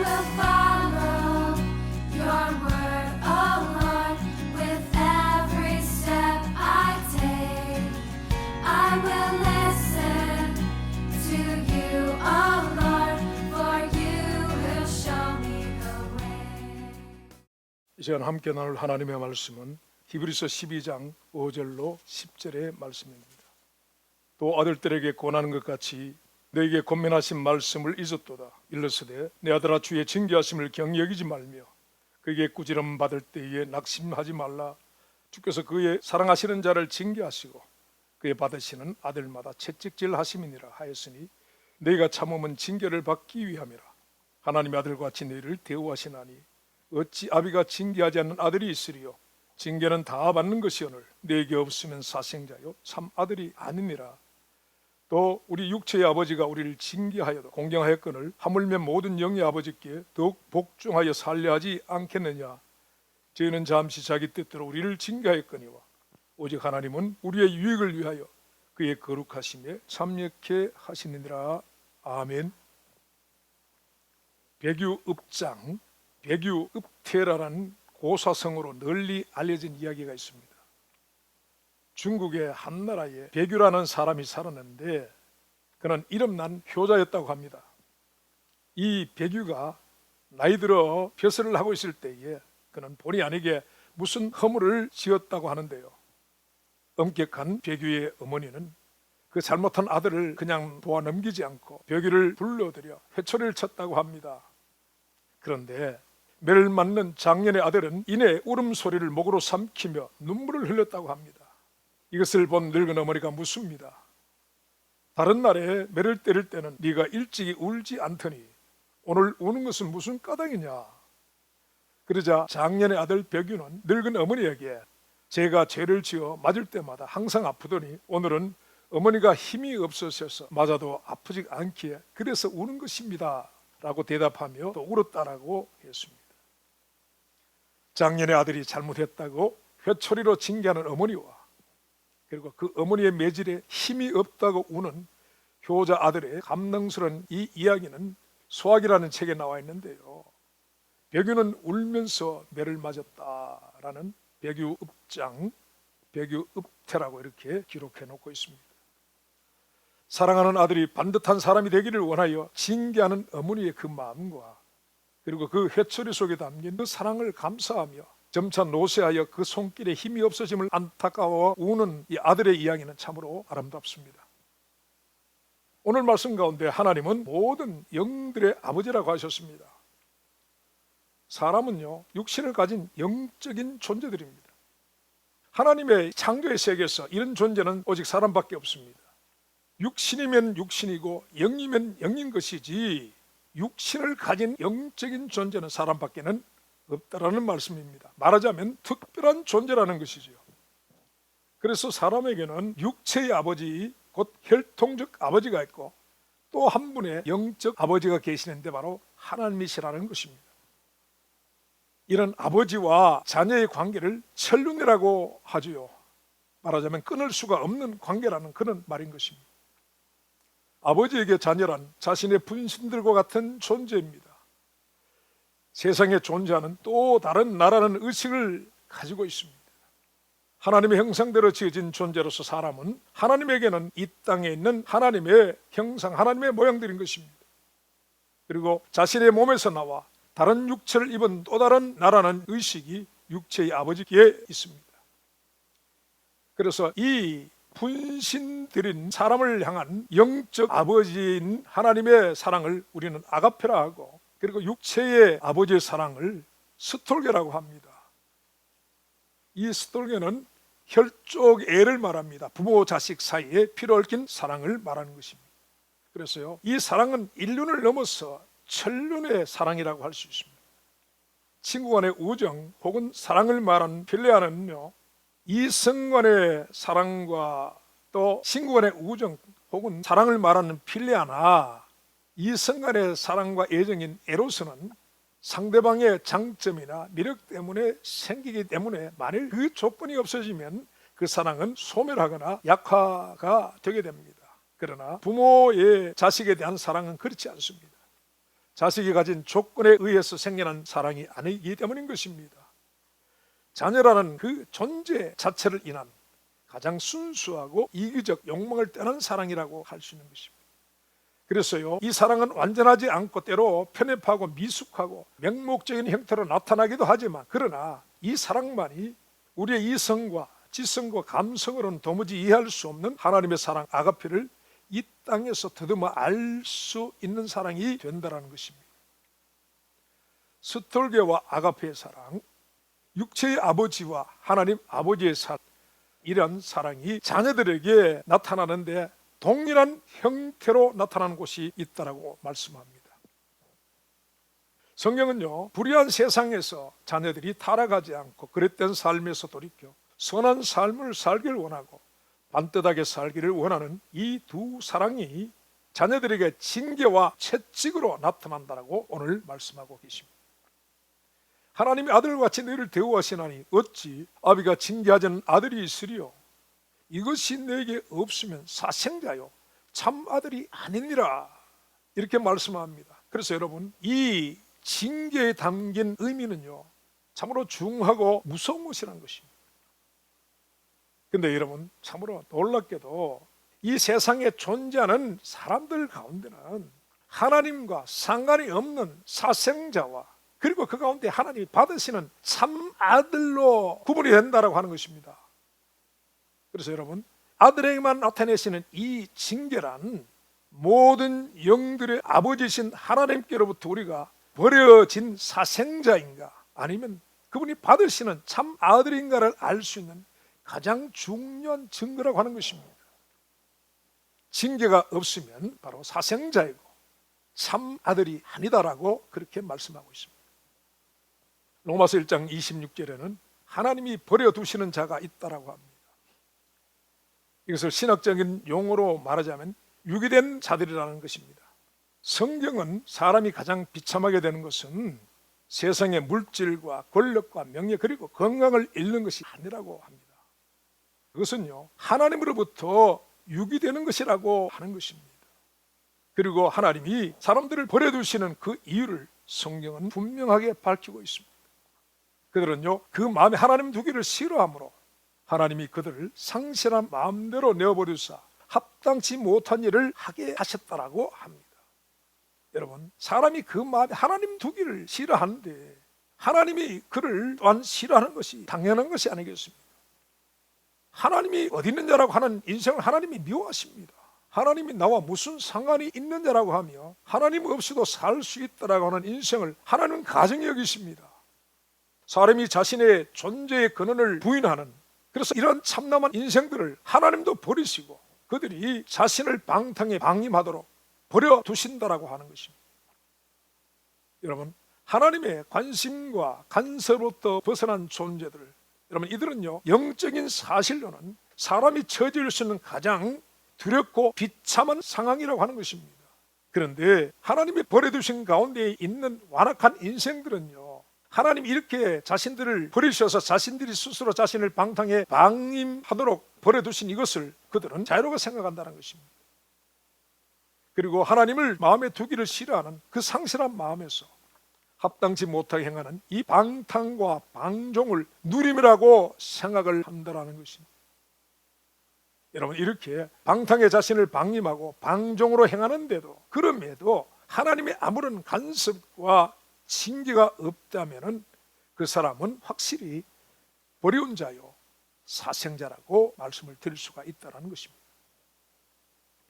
will follow your word, oh Lord, with every step I take. I will listen to you, oh Lord, for you will show me the way. 이 시간 함께 나눌 하나님의 말씀은 히브리서 12장 5절로 10절의 말씀입니다. 또 아들들에게 권하는 것 같이 너에게 권면하신 말씀을 잊었도다. 일러스되 내 아들아 주의 징계하심을 경여기지 말며 그에게 꾸지람 받을 때에 낙심하지 말라. 주께서 그의 사랑하시는 자를 징계하시고 그의 받으시는 아들마다 채찍질 하심이니라 하였으니 너희가 참으면 징계를 받기 위함이라. 하나님의 아들과 같이 너희를 대우하시나니 어찌 아비가 징계하지 않는 아들이 있으리요. 징계는 다 받는 것이오늘 너에게 없으면 사생자요 참 아들이 아니니라. 또 우리 육체의 아버지가 우리를 징계하여도 공경하였거늘 하물며 모든 영의 아버지께 더욱 복종하여 살려하지 않겠느냐. 저희는 잠시 자기 뜻대로 우리를 징계하였거니와 오직 하나님은 우리의 유익을 위하여 그의 거룩하심에 참여케 하시느니라. 아멘. 백유읍장, 백유읍테라라는 고사성으로 널리 알려진 이야기가 있습니다. 중국의 한 나라에 백유라는 사람이 살았는데 그는 이름난 효자였다고 합니다. 이 백유가 나이 들어 벼슬을 하고 있을 때에 그는 본의 아니게 무슨 허물을 지었다고 하는데요. 엄격한 백유의 어머니는 그 잘못한 아들을 그냥 도와 넘기지 않고 백유를 불러들여 회초리를 쳤다고 합니다. 그런데 매를 맞는 장년의 아들은 이내 울음소리를 목으로 삼키며 눈물을 흘렸다고 합니다. 이것을 본 늙은 어머니가 묻습니다. 다른 날에 매를 때릴 때는 네가 일찍이 울지 않더니 오늘 우는 것은 무슨 까닭이냐. 그러자 장년의 아들 백유는 늙은 어머니에게 제가 죄를 지어 맞을 때마다 항상 아프더니 오늘은 어머니가 힘이 없으셔서 맞아도 아프지 않기에 그래서 우는 것입니다 라고 대답하며 또 울었다라고 했습니다. 장년의 아들이 잘못했다고 회초리로 징계하는 어머니와 그리고 그 어머니의 매질에 힘이 없다고 우는 효자 아들의 감동스러운 이 이야기는 소학이라는 책에 나와 있는데요. 백유는 울면서 매를 맞았다라는 백유읍장, 백유읍태라고 이렇게 기록해 놓고 있습니다. 사랑하는 아들이 반듯한 사람이 되기를 원하여 징계하는 어머니의 그 마음과 그리고 그 회초리 속에 담긴 그 사랑을 감사하며 점차 노쇠하여 그 손길에 힘이 없어짐을 안타까워 우는 이 아들의 이야기는 참으로 아름답습니다. 오늘 말씀 가운데 하나님은 모든 영들의 아버지라고 하셨습니다. 사람은요, 육신을 가진 영적인 존재들입니다. 하나님의 창조의 세계에서 이런 존재는 오직 사람밖에 없습니다. 육신이면 육신이고 영이면 영인 것이지 육신을 가진 영적인 존재는 사람밖에는 없다라는 말씀입니다. 말하자면 특별한 존재라는 것이죠. 그래서 사람에게는 육체의 아버지, 곧 혈통적 아버지가 있고 또 한 분의 영적 아버지가 계시는데 바로 하나님이시라는 것입니다. 이런 아버지와 자녀의 관계를 천륜이라고 하지요. 말하자면 끊을 수가 없는 관계라는 그런 말인 것입니다. 아버지에게 자녀란 자신의 분신들과 같은 존재입니다. 세상에 존재하는 또 다른 나라는 의식을 가지고 있습니다. 하나님의 형상대로 지어진 존재로서 사람은 하나님에게는 이 땅에 있는 하나님의 형상, 하나님의 모양들인 것입니다. 그리고 자신의 몸에서 나와 다른 육체를 입은 또 다른 나라는 의식이 육체의 아버지께 있습니다. 그래서 이 분신들인 사람을 향한 영적 아버지인 하나님의 사랑을 우리는 아가페라 하고 그리고 육체의 아버지의 사랑을 스톨게라고 합니다. 이 스톨게는 혈족 애를 말합니다. 부모 자식 사이에 피를 얽힌 사랑을 말하는 것입니다. 그래서요, 이 사랑은 인륜을 넘어서 천륜의 사랑이라고 할 수 있습니다. 친구 간의 우정 혹은 사랑을 말하는 필레아는요, 이성 간의 사랑과 또 친구 간의 우정 혹은 사랑을 말하는 필레아나 이성 간의 사랑과 애정인 에로스는 상대방의 장점이나 매력 때문에 생기기 때문에 만일 그 조건이 없어지면 그 사랑은 소멸하거나 약화가 되게 됩니다. 그러나 부모의 자식에 대한 사랑은 그렇지 않습니다. 자식이 가진 조건에 의해서 생겨난 사랑이 아니기 때문인 것입니다. 자녀라는 그 존재 자체를 인한 가장 순수하고 이기적 욕망을 떠난 사랑이라고 할 수 있는 것입니다. 그래서요, 이 사랑은 완전하지 않고 때로 편협하고 미숙하고 맹목적인 형태로 나타나기도 하지만, 그러나 이 사랑만이 우리의 이성과 지성과 감성으로는 도무지 이해할 수 없는 하나님의 사랑 아가페를 이 땅에서 더듬어 알 수 있는 사랑이 된다는 것입니다. 스톨게와 아가페의 사랑, 육체의 아버지와 하나님 아버지의 사랑, 이런 사랑이 자녀들에게 나타나는데 동일한 형태로 나타나는 곳이 있다라고 말씀합니다. 성경은요, 불의한 세상에서 자녀들이 타락하지 않고 그릇된 삶에서 돌이켜 선한 삶을 살기를 원하고 반듯하게 살기를 원하는 이 두 사랑이 자녀들에게 징계와 채찍으로 나타난다라고 오늘 말씀하고 계십니다. 하나님이 아들같이 너희를 대우하시나니 어찌 아비가 징계하지 않은 아들이 있으리요? 이것이 너에게 없으면 사생자요 참 아들이 아니니라, 이렇게 말씀합니다. 그래서 여러분, 이 징계에 담긴 의미는요, 참으로 중하고 무서운 것이라는 것입니다. 근데 여러분, 참으로 놀랍게도 이 세상에 존재하는 사람들 가운데는 하나님과 상관이 없는 사생자와 그리고 그 가운데 하나님이 받으시는 참 아들로 구분이 된다라고 하는 것입니다. 그래서 여러분, 아들에게만 나타내시는 이 징계란 모든 영들의 아버지신 하나님께로부터 우리가 버려진 사생자인가 아니면 그분이 받으시는 참 아들인가를 알 수 있는 가장 중요한 증거라고 하는 것입니다. 징계가 없으면 바로 사생자이고 참 아들이 아니다라고 그렇게 말씀하고 있습니다. 로마서 1장 26절에는 하나님이 버려두시는 자가 있다라고 합니다. 이것을 신학적인 용어로 말하자면 유기된 자들이라는 것입니다. 성경은 사람이 가장 비참하게 되는 것은 세상의 물질과 권력과 명예 그리고 건강을 잃는 것이 아니라고 합니다. 그것은요, 하나님으로부터 유기되는 것이라고 하는 것입니다. 그리고 하나님이 사람들을 버려두시는 그 이유를 성경은 분명하게 밝히고 있습니다. 그들은요, 그 마음에 하나님 두기를 싫어하므로 하나님이 그들을 상실한 마음대로 내어버리사 합당치 못한 일을 하게 하셨다라고 합니다. 여러분, 사람이 그 마음에 하나님 두기를 싫어하는데 하나님이 그를 또한 싫어하는 것이 당연한 것이 아니겠습니까? 하나님이 어디 있는 자라고 하는 인생을 하나님이 미워하십니다. 하나님이 나와 무슨 상관이 있는 자라고 하며 하나님 없이도 살 수 있다라고 하는 인생을 하나님은 가증히 여기십니다. 사람이 자신의 존재의 근원을 부인하는, 그래서 이런 참남한 인생들을 하나님도 버리시고 그들이 자신을 방탕에 방임하도록 버려두신다라고 하는 것입니다. 여러분, 하나님의 관심과 간섭으로부터 벗어난 존재들, 여러분, 이들은요, 영적인 사실로는 사람이 처질 수 있는 가장 두렵고 비참한 상황이라고 하는 것입니다. 그런데 하나님이 버려두신 가운데 있는 완악한 인생들은요, 하나님이 이렇게 자신들을 버리셔서 자신들이 스스로 자신을 방탕에 방임하도록 버려두신 이것을 그들은 자유롭게 생각한다는 것입니다. 그리고 하나님을 마음에 두기를 싫어하는 그 상실한 마음에서 합당치 못하게 행하는 이 방탕과 방종을 누림이라고 생각을 한다는 것입니다. 여러분, 이렇게 방탕에 자신을 방임하고 방종으로 행하는데도, 그럼에도 하나님의 아무런 간섭과 징계가 없다면 그 사람은 확실히 버려운 자요 사생자라고 말씀을 드릴 수가 있다는 것입니다.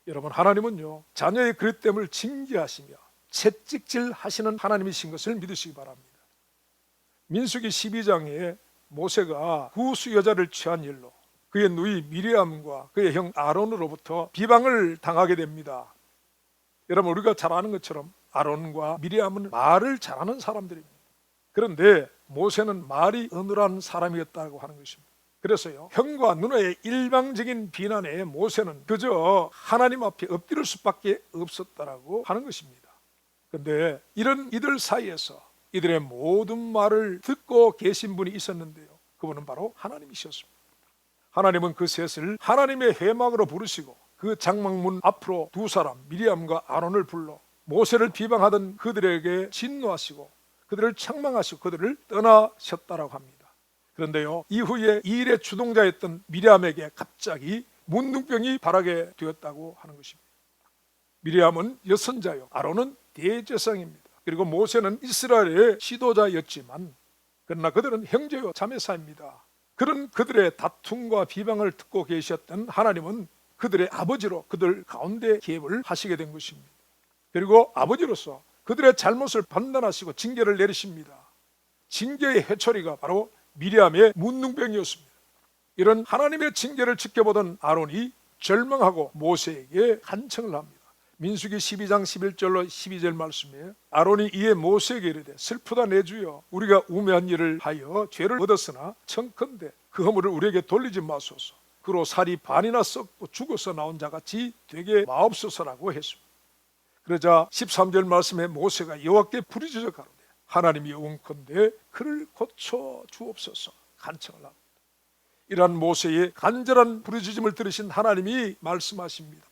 여러분, 하나님은요, 자녀의 그릇됨을 징계하시며 채찍질 하시는 하나님이신 것을 믿으시기 바랍니다. 민수기 12장에 모세가 구수 여자를 취한 일로 그의 누이 미리암과 그의 형 아론으로부터 비방을 당하게 됩니다. 여러분, 우리가 잘 아는 것처럼 아론과 미리암은 말을 잘하는 사람들입니다. 그런데 모세는 말이 어눌한 사람이었다고 하는 것입니다. 그래서요, 형과 누나의 일방적인 비난에 모세는 그저 하나님 앞에 엎드릴 수밖에 없었다라고 하는 것입니다. 그런데 이런 이들 사이에서 이들의 모든 말을 듣고 계신 분이 있었는데요, 그분은 바로 하나님이셨습니다. 하나님은 그 셋을 하나님의 회막으로 부르시고 그 장막문 앞으로 두 사람 미리암과 아론을 불러 모세를 비방하던 그들에게 진노하시고 그들을 책망하시고 그들을 떠나셨다라고 합니다. 그런데요, 이후에 이 일의 주동자였던 미리암에게 갑자기 문둥병이 발하게 되었다고 하는 것입니다. 미리암은 여선자요, 아론은 대제사장입니다. 그리고 모세는 이스라엘의 지도자였지만 그러나 그들은 형제요 자매 사이입니다. 그런 그들의 다툼과 비방을 듣고 계셨던 하나님은 그들의 아버지로 그들 가운데 개입을 하시게 된 것입니다. 그리고 아버지로서 그들의 잘못을 판단하시고 징계를 내리십니다. 징계의 해초리가 바로 미리암의 문둥병이었습니다. 이런 하나님의 징계를 지켜보던 아론이 절망하고 모세에게 간청을 합니다. 민수기 12장 11절로 12절 말씀에 아론이 이에 모세에게 이르되 슬프다 내 주여, 우리가 우매한 일을 하여 죄를 얻었으나 청컨대 그 허물을 우리에게 돌리지 마소서. 그로 살이 반이나 썩고 죽어서 나온 자같이 되게 마옵소서라고 했습니다. 그러자 13절 말씀에 모세가 여호와께 부르짖어 가로되 하나님이 영원컨대 그를 고쳐 주옵소서 간청을 합니다. 이러한 모세의 간절한 부르짖음을 들으신 하나님이 말씀하십니다.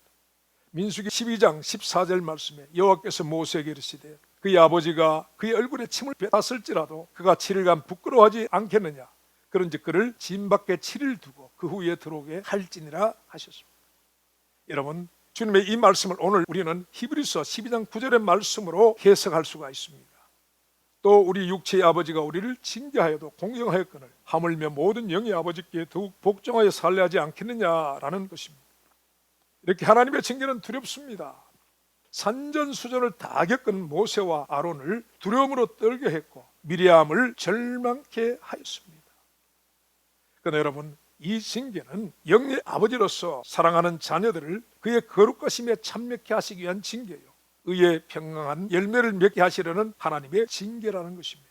민수기 12장 14절 말씀에 여호와께서 모세에게 이르시되 그의 아버지가 그의 얼굴에 침을 뱉었을지라도 그가 7일간 부끄러워하지 않겠느냐, 그런즉 그를 진 밖에 7일 두고 그 후에 들어오게 할지니라 하셨습니다. 여러분, 주님의 이 말씀을 오늘 우리는 히브리서 12장 9절의 말씀으로 해석할 수가 있습니다. 또 우리 육체의 아버지가 우리를 징계하여도 공경하였거늘 하물며 모든 영의 아버지께 더욱 복종하여 살려 하지 않겠느냐라는 것입니다. 이렇게 하나님의 징계는 두렵습니다. 산전수전을 다 겪은 모세와 아론을 두려움으로 떨게 했고 미리암을 절망케 하였습니다. 그러나 여러분, 이 징계는 영의 아버지로서 사랑하는 자녀들을 그의 거룩하심에 참여케 하시기 위한 징계요, 의의 평강한 열매를 맺게 하시려는 하나님의 징계라는 것입니다.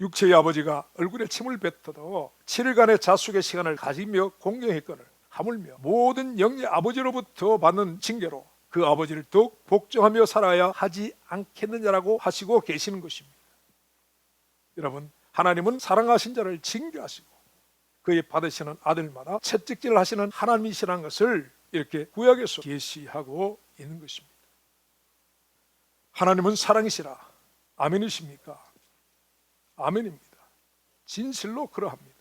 육체의 아버지가 얼굴에 침을 뱉어도 7일간의 자숙의 시간을 가지며 공경했거늘 하물며 모든 영의 아버지로부터 받는 징계로 그 아버지를 더욱 복종하며 살아야 하지 않겠느냐라고 하시고 계시는 것입니다. 여러분, 하나님은 사랑하신 자를 징계하시고 그의 받으시는 아들마다 채찍질을 하시는 하나님이시라는 것을 이렇게 구약에서 계시하고 있는 것입니다. 하나님은 사랑이시라. 아멘이십니까? 아멘입니다. 진실로 그러합니다.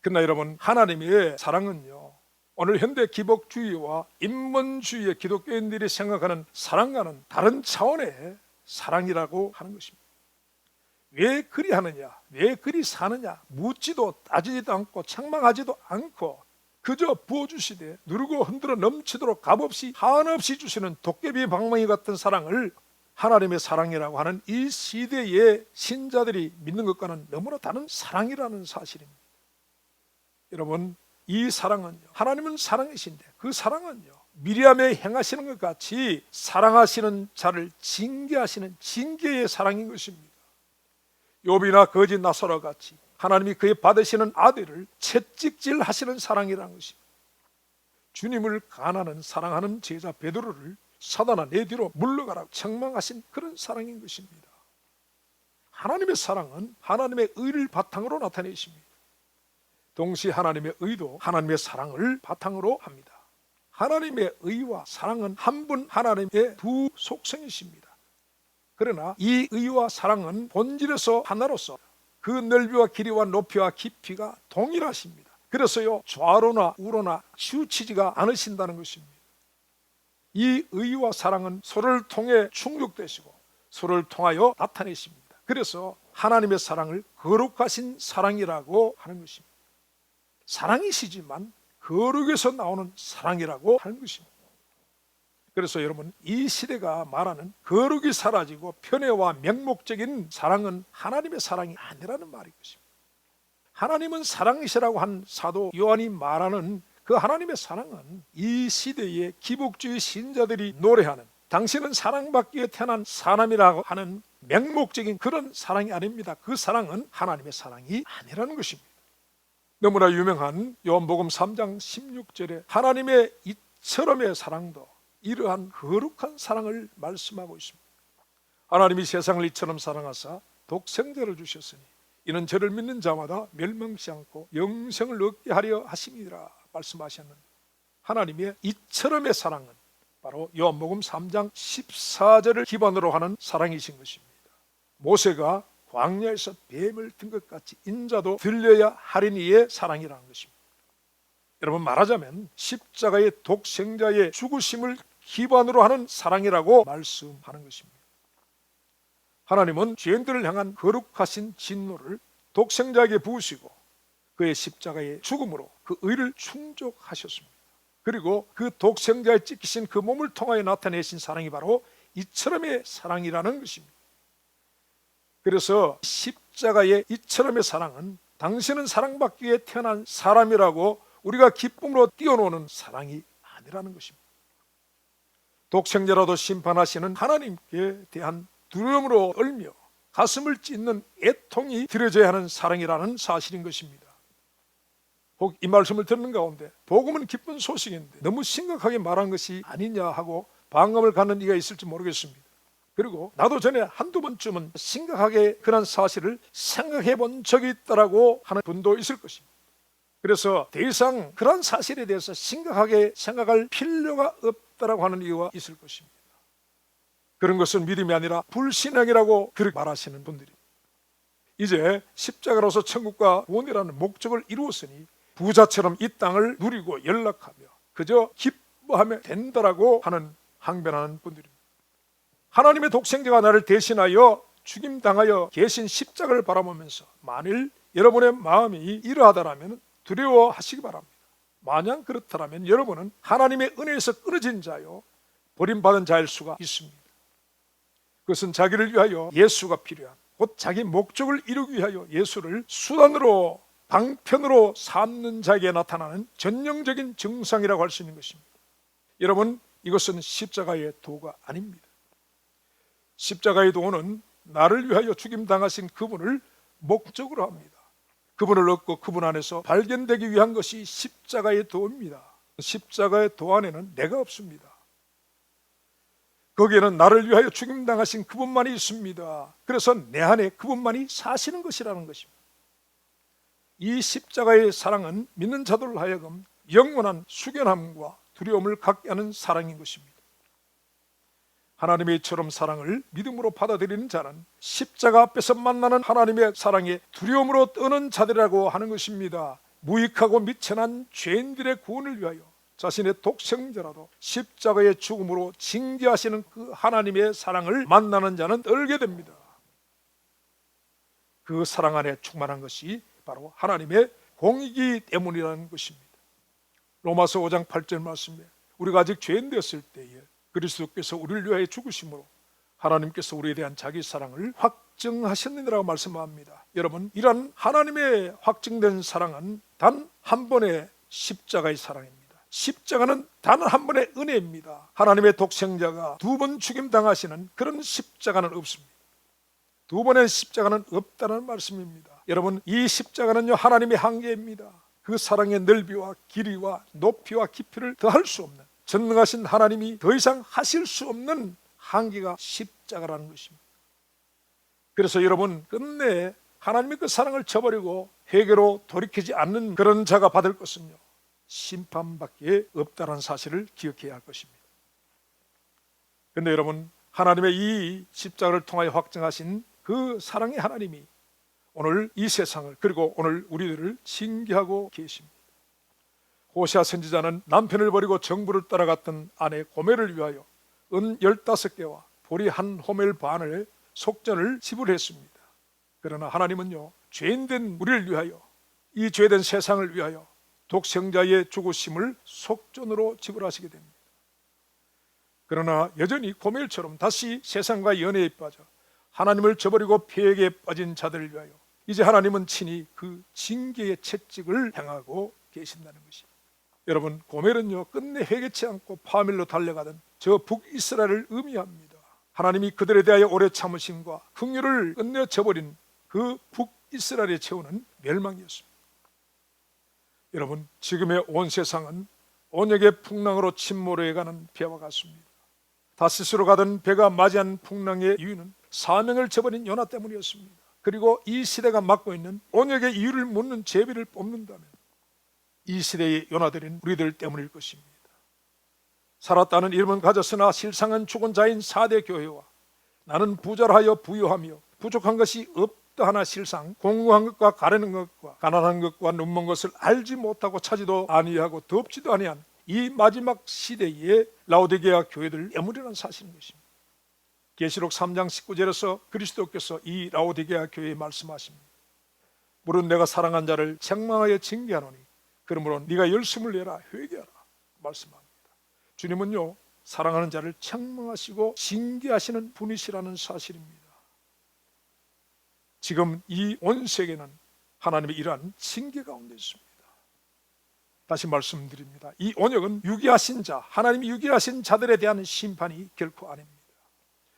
그러나 여러분, 하나님의 사랑은요, 오늘 현대 기복주의와 인본주의의 기독교인들이 생각하는 사랑과는 다른 차원의 사랑이라고 하는 것입니다. 왜 그리 하느냐, 왜 그리 사느냐 묻지도 따지지도 않고 책망하지도 않고 그저 부어주시되 누르고 흔들어 넘치도록 값없이 한없이 주시는 도깨비 방망이 같은 사랑을 하나님의 사랑이라고 하는 이 시대의 신자들이 믿는 것과는 너무나 다른 사랑이라는 사실입니다. 여러분, 이 사랑은요, 하나님은 사랑이신데 그 사랑은요, 미리암에 행하시는 것 같이 사랑하시는 자를 징계하시는 징계의 사랑인 것입니다. 욥이나 거짓 나사로와 같이 하나님이 그의 받으시는 아들을 채찍질 하시는 사랑이라는 것입니다. 주님을 간하는 사랑하는 제자 베드로를 사단아 내 뒤로 물러가라고 책망하신 그런 사랑인 것입니다. 하나님의 사랑은 하나님의 의를 바탕으로 나타내십니다. 동시에 하나님의 의도 하나님의 사랑을 바탕으로 합니다. 하나님의 의와 사랑은 한 분 하나님의 두 속성이십니다. 그러나 이 의와 사랑은 본질에서 하나로서 그 넓이와 길이와 높이와 깊이가 동일하십니다. 그래서요, 좌로나 우로나 치우치지가 않으신다는 것입니다. 이 의와 사랑은 서로를 통해 충족되시고 서로를 통하여 나타내십니다. 그래서 하나님의 사랑을 거룩하신 사랑이라고 하는 것입니다. 사랑이시지만 거룩에서 나오는 사랑이라고 하는 것입니다. 그래서 여러분, 이 시대가 말하는 거룩이 사라지고 편애와 맹목적인 사랑은 하나님의 사랑이 아니라는 말인 것입니다. 하나님은 사랑이시라고 한 사도 요한이 말하는 그 하나님의 사랑은 이 시대의 기복주의 신자들이 노래하는 당신은 사랑받기 위해 태어난 사람이라고 하는 맹목적인 그런 사랑이 아닙니다. 그 사랑은 하나님의 사랑이 아니라는 것입니다. 너무나 유명한 요한복음 3장 16절에 하나님의 이처럼의 사랑도 이러한 거룩한 사랑을 말씀하고 있습니다. 하나님이 세상을 이처럼 사랑하사 독생자를 주셨으니 이는 저를 믿는 자마다 멸망치 않고 영생을 얻게 하려 하심이라 말씀하셨는데, 하나님의 이처럼의 사랑은 바로 요한복음 3장 14절을 기반으로 하는 사랑이신 것입니다. 모세가 광야에서 뱀을 든 것 같이 인자도 들려야 하리니의 사랑이라는 것입니다. 여러분, 말하자면 십자가의 독생자의 죽으심을 기반으로 하는 사랑이라고 말씀하는 것입니다. 하나님은 죄인들을 향한 거룩하신 진노를 독생자에게 부으시고 그의 십자가의 죽음으로 그 의를 충족하셨습니다. 그리고 그 독생자의 찢기신 그 몸을 통하여 나타내신 사랑이 바로 이처럼의 사랑이라는 것입니다. 그래서 십자가의 이처럼의 사랑은 당신은 사랑받기 위해 태어난 사람이라고 우리가 기쁨으로 뛰어노는 사랑이 아니라는 것입니다. 독생자라도 심판하시는 하나님께 대한 두려움으로 떨며 가슴을 찢는 애통이 드려져야 하는 사랑이라는 사실인 것입니다. 혹 이 말씀을 듣는 가운데 복음은 기쁜 소식인데 너무 심각하게 말한 것이 아니냐 하고 반감을 갖는 이가 있을지 모르겠습니다. 그리고 나도 전에 한두 번쯤은 심각하게 그런 사실을 생각해 본 적이 있다라고 하는 분도 있을 것입니다. 그래서 더 이상 그런 사실에 대해서 심각하게 생각할 필요가 없다라고 하는 이유가 있을 것입니다. 그런 것은 믿음이 아니라 불신앙이라고 그렇게 말하시는 분들입니다. 이제 십자가로서 천국과 구원이라는 목적을 이루었으니 부자처럼 이 땅을 누리고 연락하며 그저 기뻐하면 된다라고 하는 항변하는 분들입니다. 하나님의 독생자가 나를 대신하여 죽임당하여 계신 십자가를 바라보면서 만일 여러분의 마음이 이러하다라면 두려워하시기 바랍니다. 만약 그렇다면 여러분은 하나님의 은혜에서 끊어진 자요 버림받은 자일 수가 있습니다. 그것은 자기를 위하여 예수가 필요한, 곧 자기 목적을 이루기 위하여 예수를 수단으로 방편으로 삼는 자에게 나타나는 전형적인 증상이라고 할 수 있는 것입니다. 여러분, 이것은 십자가의 도가 아닙니다. 십자가의 도는 나를 위하여 죽임당하신 그분을 목적으로 합니다. 그분을 얻고 그분 안에서 발견되기 위한 것이 십자가의 도입니다. 십자가의 도 안에는 내가 없습니다. 거기에는 나를 위하여 죽임당하신 그분만이 있습니다. 그래서 내 안에 그분만이 사시는 것이라는 것입니다. 이 십자가의 사랑은 믿는 자들로 하여금 영원한 숙연함과 두려움을 갖게 하는 사랑인 것입니다. 하나님의 이처럼 사랑을 믿음으로 받아들이는 자는 십자가 앞에서 만나는 하나님의 사랑에 두려움으로 떠는 자들이라고 하는 것입니다. 무익하고 미천한 죄인들의 구원을 위하여 자신의 독생자라도 십자가의 죽음으로 징계하시는 그 하나님의 사랑을 만나는 자는 떨게 됩니다. 그 사랑 안에 충만한 것이 바로 하나님의 공의이기 때문이라는 것입니다. 로마서 5장 8절 말씀에 우리가 아직 죄인 되었을 때에 그리스도께서 우리를 위하여 죽으심으로 하나님께서 우리에 대한 자기 사랑을 확증하셨느니라고 말씀합니다. 여러분, 이러한 하나님의 확증된 사랑은 단 한 번의 십자가의 사랑입니다. 십자가는 단 한 번의 은혜입니다. 하나님의 독생자가 두 번 죽임당하시는 그런 십자가는 없습니다. 두 번의 십자가는 없다는 말씀입니다. 여러분, 이 십자가는요 하나님의 한계입니다. 그 사랑의 넓이와 길이와 높이와 깊이를 더할 수 없는, 전능하신 하나님이 더 이상 하실 수 없는 한계가 십자가라는 것입니다. 그래서 여러분, 끝내 하나님의 그 사랑을 저버리고 회개로 돌이키지 않는 그런 자가 받을 것은요 심판밖에 없다는 사실을 기억해야 할 것입니다. 그런데 여러분, 하나님의 이 십자가를 통하여 확증하신 그 사랑의 하나님이 오늘 이 세상을, 그리고 오늘 우리들을 징계하고 계십니다. 호세아 선지자는 남편을 버리고 정부를 따라갔던 아내 고멜을 위하여 은 15개와 보리 한 호멜 반을 속전을 지불했습니다. 그러나 하나님은요 죄인된 우리를 위하여, 이 죄된 세상을 위하여 독생자의 죽으심을 속전으로 지불하시게 됩니다. 그러나 여전히 고멜처럼 다시 세상과 연애에 빠져 하나님을 저버리고 폐역에 빠진 자들을 위하여 이제 하나님은 친히 그 징계의 채찍을 행하고 계신다는 것입니다. 여러분, 고멜은요 끝내 회개치 않고 파밀로 달려가던 저 북이스라엘을 의미합니다. 하나님이 그들에 대하여 오래 참으심과 긍휼을 끝내 저버린 그 북이스라엘의 최후는 멸망이었습니다. 여러분, 지금의 온 세상은 온역의 풍랑으로 침몰해가는 배와 같습니다. 다시스로 가던 배가 맞이한 풍랑의 이유는 사명을 저버린 요나 때문이었습니다. 그리고 이 시대가 맡고 있는 온역의 이유를 묻는 제비를 뽑는다면 이 시대의 요나들인 우리들 때문일 것입니다. 살았다는 이름은 가졌으나 실상은 죽은 자인 4대 교회와 나는 부자하여 부유하며 부족한 것이 없다 하나 실상 공고한 것과 가르는 것과 가난한 것과 눈먼 것을 알지 못하고 차지도 아니하고 덥지도 아니한 이 마지막 시대의 라오디게아 교회들 예물이라는 사실인 것입니다. 계시록 3장 19절에서 그리스도께서 이 라오디게아 교회에 말씀하십니다. 물은 내가 사랑한 자를 책망하여 징계하노니 그러므로 네가 열심을 내라 회개하라 말씀합니다. 주님은요 사랑하는 자를 책망하시고 징계하시는 분이시라는 사실입니다. 지금 이 온 세계는 하나님의 이러한 징계 가운데 있습니다. 다시 말씀드립니다. 이 언약은 유기하신 자, 하나님이 유기하신 자들에 대한 심판이 결코 아닙니다.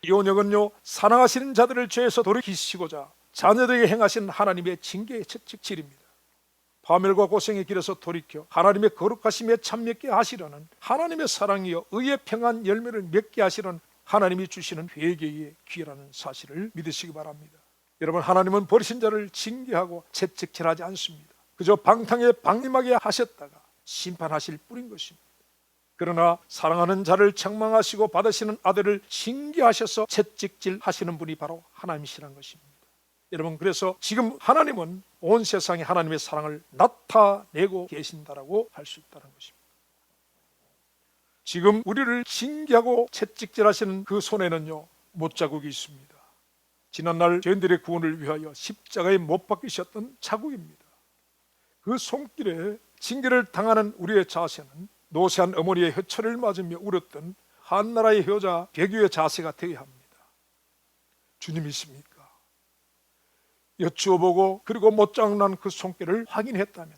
이 언약은요 사랑하시는 자들을 죄에서 돌이키시고자 자녀들에게 행하신 하나님의 징계의 채찍질입니다. 파멸과 고생의 길에서 돌이켜 하나님의 거룩하심에 참맺게 하시려는 하나님의 사랑이여 의의 평안 열매를 맺게 하시려는 하나님이 주시는 회개의 기회라는 사실을 믿으시기 바랍니다. 여러분, 하나님은 버리신 자를 징계하고 채찍질하지 않습니다. 그저 방탕에 방임하게 하셨다가 심판하실 뿐인 것입니다. 그러나 사랑하는 자를 책망하시고 받으시는 아들을 징계하셔서 채찍질 하시는 분이 바로 하나님이시라는 것입니다. 여러분, 그래서 지금 하나님은 온 세상에 하나님의 사랑을 나타내고 계신다라고 할 수 있다는 것입니다. 지금 우리를 징계하고 채찍질하시는 그 손에는요 못자국이 있습니다. 지난날 죄인들의 구원을 위하여 십자가에 못 박히셨던 자국입니다. 그 손길에 징계를 당하는 우리의 자세는 노쇠한 어머니의 혀철을 맞으며 울었던 한나라의 효자 백유의 자세가 되어야 합니다. 주님이십니까? 여쭈어보고 그리고 못장난 그 손길을 확인했다면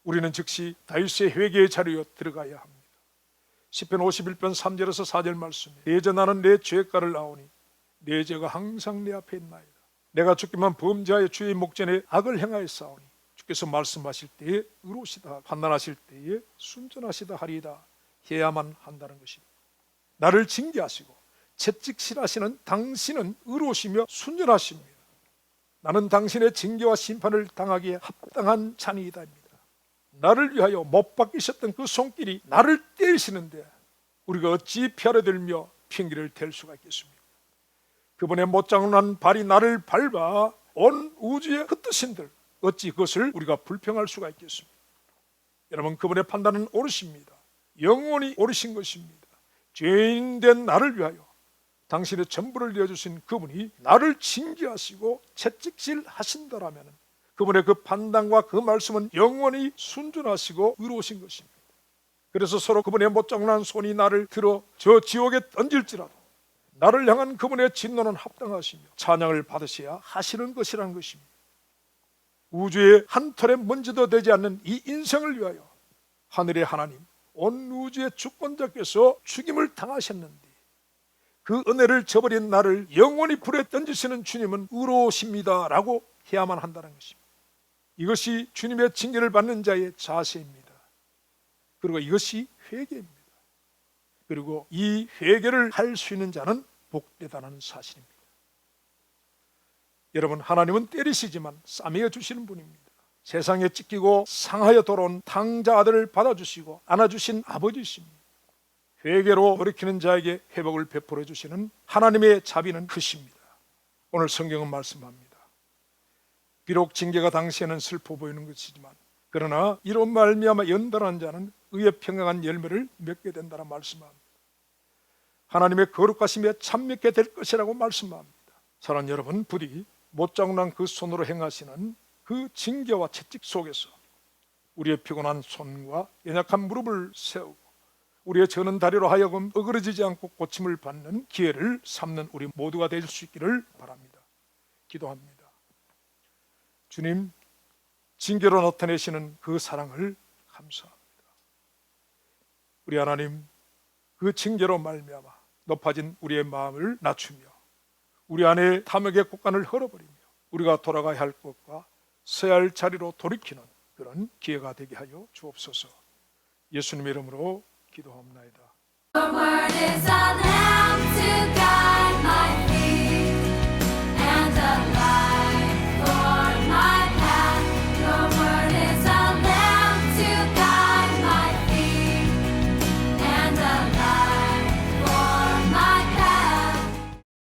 우리는 즉시 다윗의 회개의 자리에 들어가야 합니다. 시편 51편 3절에서 4절 말씀에 내 전하는 내 죄가를 아오니 내 죄가 항상 내 앞에 있나이다. 내가 죽기만 범죄하여 주의 목전에 악을 행하였사오니 주께서 말씀하실 때에 의로우시다 판단하실 때에 순전하시다 하리이다 해야만 한다는 것입니다. 나를 징계하시고 채찍질하시는 당신은 의로우시며 순전하십니다. 나는 당신의 징계와 심판을 당하기에 합당한 자니이다입니다. 나를 위하여 못 박히셨던 그 손길이 나를 때리시는데 우리가 어찌 피하려 들며 핑계를 댈 수가 있겠습니까? 그분의 못장난 발이 나를 밟아 온 우주에 흩으신들 어찌 그것을 우리가 불평할 수가 있겠습니까? 여러분, 그분의 판단은 옳으십니다. 영원히 옳으신 것입니다. 죄인된 나를 위하여 당신의 전부를 내어주신 그분이 나를 징계하시고 채찍질 하신다라면 그분의 그 판단과 그 말씀은 영원히 순전하시고 의로우신 것입니다. 그래서 서로 그분의 못장난 손이 나를 들어 저 지옥에 던질지라도 나를 향한 그분의 진노는 합당하시며 찬양을 받으셔야 하시는 것이라는 것입니다. 우주의 한 털의 먼지도 되지 않는 이 인생을 위하여 하늘의 하나님, 온 우주의 주권자께서 죽임을 당하셨는데 그 은혜를 저버린 나를 영원히 불에 던지시는 주님은 의로우십니다 라고 해야만 한다는 것입니다. 이것이 주님의 징계를 받는 자의 자세입니다. 그리고 이것이 회개입니다. 그리고 이 회개를 할 수 있는 자는 복되다는 사실입니다. 여러분, 하나님은 때리시지만 싸매어 주시는 분입니다. 세상에 찢기고 상하여 돌아온 탕자 아들을 받아주시고 안아주신 아버지이십니다. 회개로 돌이키는 자에게 회복을 베풀어 주시는 하나님의 자비는 크십니다. 오늘 성경은 말씀합니다. 비록 징계가 당시에는 슬퍼 보이는 것이지만 그러나 이로 말미암아 연단한 자는 의의 평강한 열매를 맺게 된다는 말씀합니다. 하나님의 거룩하심에 참맺게 될 것이라고 말씀합니다. 사랑하는 여러분, 부디 못장난 그 손으로 행하시는 그 징계와 채찍 속에서 우리의 피곤한 손과 연약한 무릎을 세우고 우리의 저는 다리로 하여금 어그러지지 않고 고침을 받는 기회를 삼는 우리 모두가 될 수 있기를 바랍니다. 기도합니다. 주님, 징계로 나타내시는 그 사랑을 감사합니다. 우리 하나님, 그 징계로 말미암아 높아진 우리의 마음을 낮추며 우리 안에 탐욕의 곳간을 헐어버리며 우리가 돌아가야 할 것과 서야 할 자리로 돌이키는 그런 기회가 되게 하여 주옵소서. 예수님의 이름으로 기도합니다. Your word is a lamp to guide my